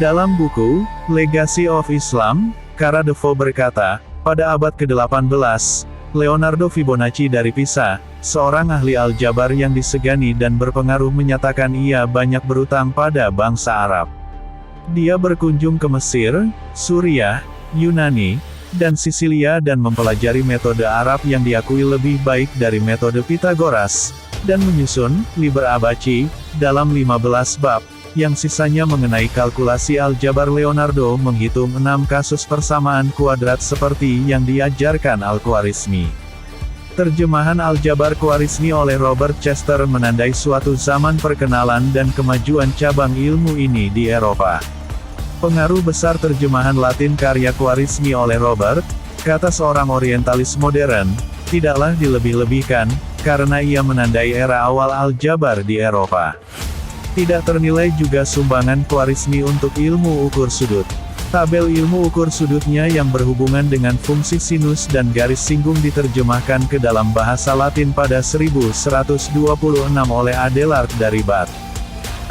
Dalam buku, Legacy of Islam, Cara Defoe berkata, pada abad ke-18, Leonardo Fibonacci dari Pisa, seorang ahli aljabar yang disegani dan berpengaruh menyatakan ia banyak berutang pada bangsa Arab. Dia berkunjung ke Mesir, Suriah, Yunani, dan Sisilia dan mempelajari metode Arab yang diakui lebih baik dari metode Pythagoras, dan menyusun Liber Abaci, dalam 15 bab, yang sisanya mengenai kalkulasi aljabar. Leonardo menghitung 6 kasus persamaan kuadrat seperti yang diajarkan Al-Khwarizmi. Terjemahan aljabar Khwarizmi oleh Robert Chester menandai suatu zaman perkenalan dan kemajuan cabang ilmu ini di Eropa. Pengaruh besar terjemahan Latin karya Khwarizmi oleh Robert, kata seorang orientalis modern, tidaklah dilebih-lebihkan, karena ia menandai era awal aljabar di Eropa. Tidak ternilai juga sumbangan Khwarizmi untuk ilmu ukur sudut. Tabel ilmu ukur sudutnya yang berhubungan dengan fungsi sinus dan garis singgung diterjemahkan ke dalam bahasa Latin pada 1126 oleh Adelard dari Bath.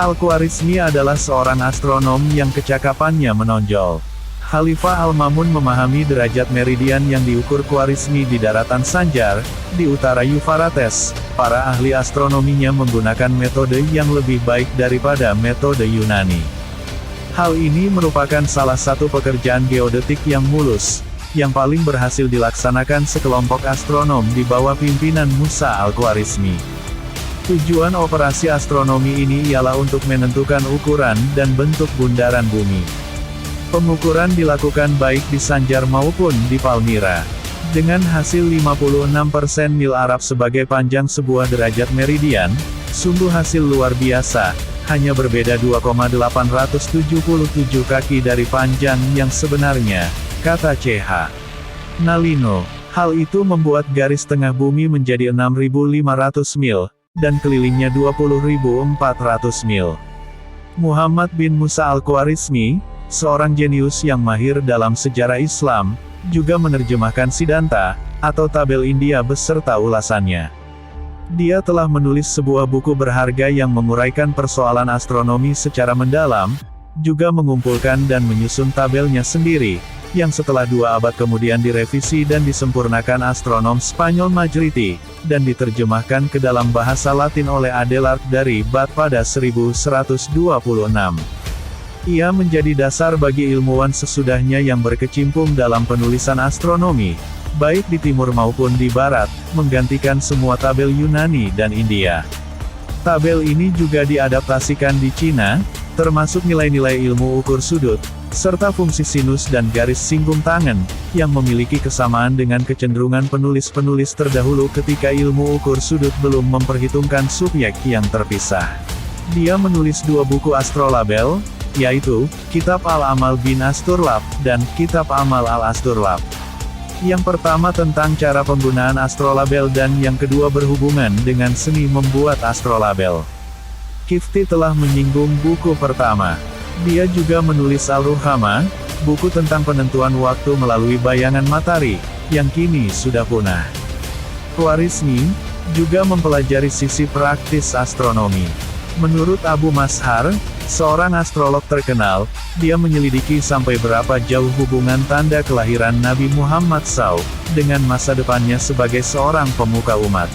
Al-Khwarizmi adalah seorang astronom yang kecakapannya menonjol. Khalifah Al-Mamun memahami derajat meridian yang diukur Khwarizmi di daratan Sanjar, di utara Yufarates. Para ahli astronominya menggunakan metode yang lebih baik daripada metode Yunani. Hal ini merupakan salah satu pekerjaan geodetik yang mulus, yang paling berhasil dilaksanakan sekelompok astronom di bawah pimpinan Musa Al-Khwarizmi. Tujuan operasi astronomi ini ialah untuk menentukan ukuran dan bentuk bundaran bumi. Pengukuran dilakukan baik di Sanjar maupun di Palmyra. Dengan hasil 56% mil Arab sebagai panjang sebuah derajat meridian, sungguh hasil luar biasa, hanya berbeda 2,877 kaki dari panjang yang sebenarnya, kata CH. Nalino. Hal itu membuat garis tengah bumi menjadi 6.500 mil, dan kelilingnya 20.400 mil. Muhammad bin Musa Al-Khwarizmi, seorang jenius yang mahir dalam sejarah Islam, juga menerjemahkan Siddhanta, atau tabel India beserta ulasannya. Dia telah menulis sebuah buku berharga yang menguraikan persoalan astronomi secara mendalam, juga mengumpulkan dan menyusun tabelnya sendiri, yang setelah 2 abad kemudian direvisi dan disempurnakan astronom Spanyol Majriti, dan diterjemahkan ke dalam bahasa Latin oleh Adelard dari Bath pada 1126. Ia menjadi dasar bagi ilmuwan sesudahnya yang berkecimpung dalam penulisan astronomi, baik di timur maupun di barat, menggantikan semua tabel Yunani dan India. Tabel ini juga diadaptasikan di Cina, termasuk nilai-nilai ilmu ukur sudut, serta fungsi sinus dan garis singgung tangan, yang memiliki kesamaan dengan kecenderungan penulis-penulis terdahulu ketika ilmu ukur sudut belum memperhitungkan subjek yang terpisah. Dia menulis 2 buku astrolabel, yaitu, Kitab Al-Amal bin Asturlab, dan Kitab Amal Al-Asturlab. Yang pertama tentang cara penggunaan astrolabel dan yang kedua berhubungan dengan seni membuat astrolabel. Kifti telah menyinggung buku pertama. Dia juga menulis Al-Ruhama, buku tentang penentuan waktu melalui bayangan matahari, yang kini sudah punah. Khwarizmi juga mempelajari sisi praktis astronomi. Menurut Abu Mashar, seorang astrolog terkenal, dia menyelidiki sampai berapa jauh hubungan tanda kelahiran Nabi Muhammad SAW, dengan masa depannya sebagai seorang pemuka umat.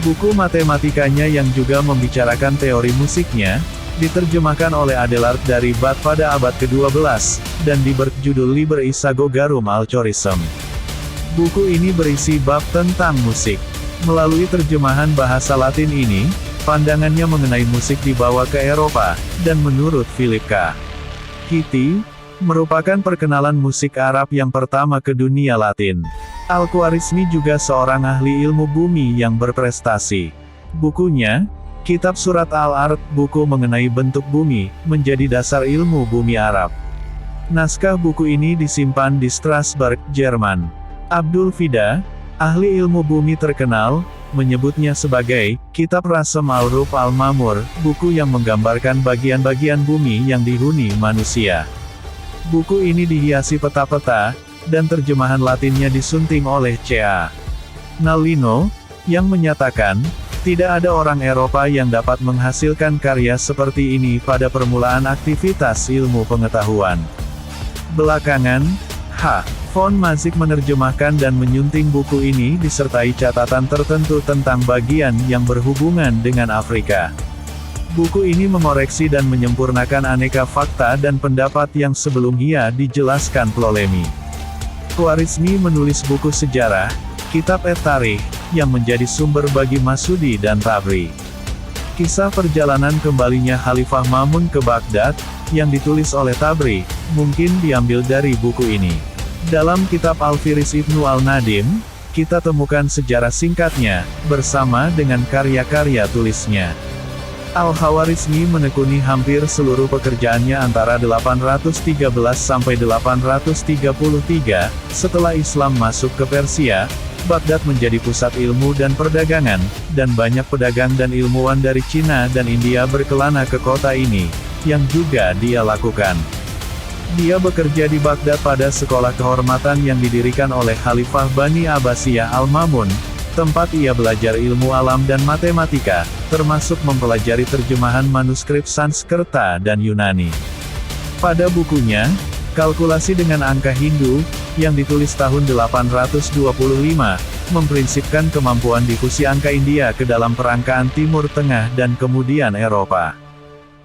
Buku matematikanya yang juga membicarakan teori musiknya, diterjemahkan oleh Adelard dari Bath pada abad ke-12, dan berjudul Liber Isagogarum Alchorism. Buku ini berisi bab tentang musik. Melalui terjemahan bahasa Latin ini, pandangannya mengenai musik dibawa ke Eropa, dan menurut Philip K. Hitti, merupakan perkenalan musik Arab yang pertama ke dunia Latin. Al-Khwarizmi juga seorang ahli ilmu bumi yang berprestasi. Bukunya, Kitab Surat Al-Ard, buku mengenai bentuk bumi, menjadi dasar ilmu bumi Arab. Naskah buku ini disimpan di Strasbourg, Jerman. Abdul Fida, ahli ilmu bumi terkenal, menyebutnya sebagai Kitab Rasm Al-Rub Al-Mamur, buku yang menggambarkan bagian-bagian bumi yang dihuni manusia. Buku ini dihiasi peta-peta, dan terjemahan Latinnya disunting oleh C.A. Nalino, yang menyatakan, Tidak ada orang Eropa yang dapat menghasilkan karya seperti ini pada permulaan aktivitas ilmu pengetahuan. Belakangan, von Mazik menerjemahkan dan menyunting buku ini disertai catatan tertentu tentang bagian yang berhubungan dengan Afrika. Buku ini mengoreksi dan menyempurnakan aneka fakta dan pendapat yang sebelumnya dijelaskan Ptolemy. Khwarizmi menulis buku sejarah, Kitab et-Tarikh, yang menjadi sumber bagi Masudi dan Tabri. Kisah perjalanan kembalinya Khalifah Ma'mun ke Baghdad, yang ditulis oleh Tabri, mungkin diambil dari buku ini. Dalam kitab Al-Firis Ibnu Al-Nadim, kita temukan sejarah singkatnya, bersama dengan karya-karya tulisnya. Al-Khwarizmi menekuni hampir seluruh pekerjaannya antara 813 sampai 833, setelah Islam masuk ke Persia. Baghdad menjadi pusat ilmu dan perdagangan, dan banyak pedagang dan ilmuwan dari Cina dan India berkelana ke kota ini, yang juga dia lakukan. Dia bekerja di Baghdad pada sekolah kehormatan yang didirikan oleh Khalifah Bani Abbasiyah Al-Ma'mun, tempat ia belajar ilmu alam dan matematika, termasuk mempelajari terjemahan manuskrip Sanskerta dan Yunani. Pada bukunya, Kalkulasi dengan Angka Hindu, yang ditulis tahun 825, memprinsipkan kemampuan difusi angka India ke dalam perangkaan Timur Tengah dan kemudian Eropa.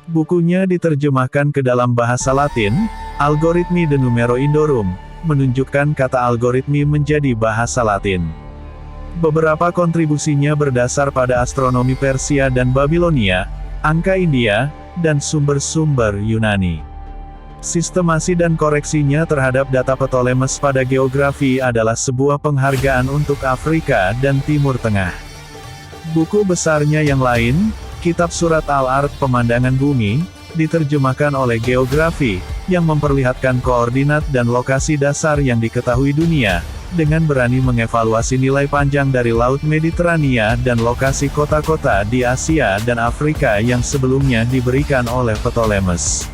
Bukunya diterjemahkan ke dalam bahasa Latin, Algoritmi de Numero Indorum, menunjukkan kata algoritmi menjadi bahasa Latin. Beberapa kontribusinya berdasar pada astronomi Persia dan Babilonia, angka India, dan sumber-sumber Yunani. Sistemasi dan koreksinya terhadap data Ptolemes pada geografi adalah sebuah penghargaan untuk Afrika dan Timur Tengah. Buku besarnya yang lain, Kitab Surat Al-Ard Pemandangan Bumi, diterjemahkan oleh Geografi, yang memperlihatkan koordinat dan lokasi dasar yang diketahui dunia, dengan berani mengevaluasi nilai panjang dari Laut Mediterania dan lokasi kota-kota di Asia dan Afrika yang sebelumnya diberikan oleh Ptolemes.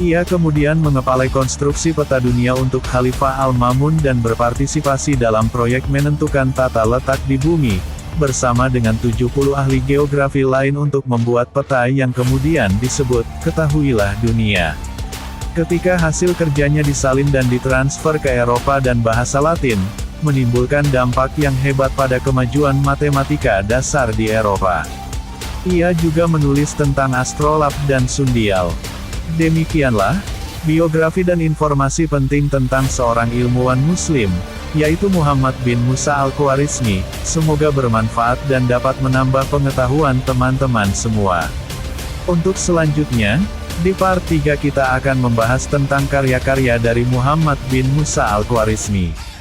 Ia kemudian mengepalai konstruksi peta dunia untuk Khalifah Al-Ma'mun dan berpartisipasi dalam proyek menentukan tata letak di bumi, bersama dengan 70 ahli geografi lain untuk membuat peta yang kemudian disebut, Ketahuilah Dunia. Ketika hasil kerjanya disalin dan ditransfer ke Eropa dan bahasa Latin, menimbulkan dampak yang hebat pada kemajuan matematika dasar di Eropa. Ia juga menulis tentang astrolab dan sundial. Demikianlah, biografi dan informasi penting tentang seorang ilmuwan Muslim, yaitu Muhammad bin Musa Al-Khwarizmi, semoga bermanfaat dan dapat menambah pengetahuan teman-teman semua. Untuk selanjutnya, di part 3 kita akan membahas tentang karya-karya dari Muhammad bin Musa Al-Khwarizmi.